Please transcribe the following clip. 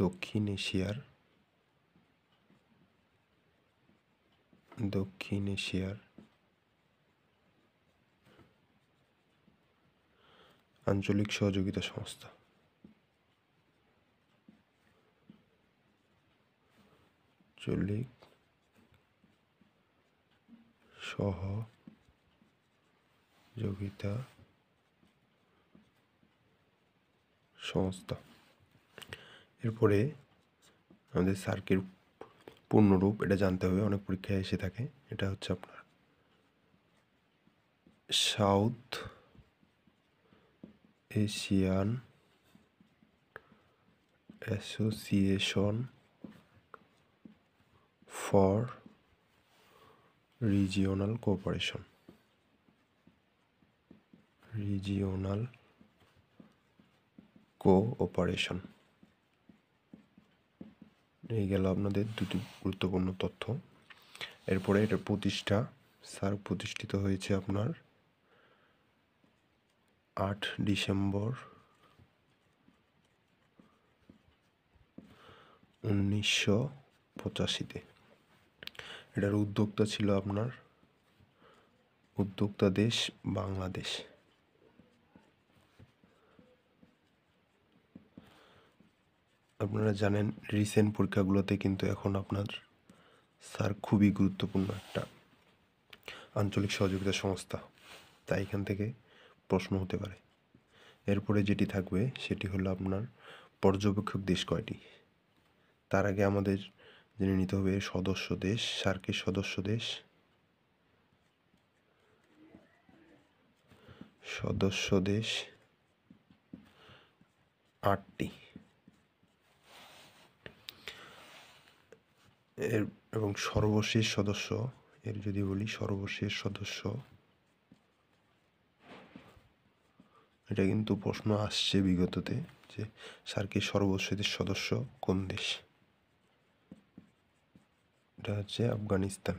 দক্ষিণ এশিয়ার আঞ্চলিক সহযোগিতা সংস্থা। আঞ্চলিক সহযোগিতা সংস্থা। এরপরে আমাদের সার্কের পূর্ণরূপ, এটা জানতে হবে, অনেক পরীক্ষায় এসে থাকে। এটা হচ্ছে আপনার south Asian association for regional cooperation. এই গেল আপনাদের দুটি গুরুত্বপূর্ণ তথ্য। এরপরে এটা সার্ক প্রতিষ্ঠিত হয়েছে আপনার 8 ডিসেম্বর 1985-তে। এটার উদ্যোক্তা ছিল আপনার উদ্যোক্তা দেশ বাংলাদেশ। আপনারা জানেন রিসেন্ট পরীক্ষাগুলোতে কিন্তু এখন আপনার সার্ক খুবই গুরুত্বপূর্ণ একটা আঞ্চলিক সহযোগিতা সংস্থা, তাই এখান থেকে প্রশ্ন হতে পারে। এরপরে যেটি থাকবে সেটি হলো আপনার পর্যবেক্ষক দেশ কয়টি। তার আগে আমাদের জেনে নিতে হবে সদস্য দেশ। সার্কের সদস্য দেশ 8টি। এবং সর্বশেষ সদস্য, যদি বলি সর্বশেষ সদস্য, এটা কিন্তু প্রশ্ন আসছে বিগততে যে সার্কের সর্বশেষ সদস্য কোন দেশ। এটা হচ্ছে আফগানিস্তান।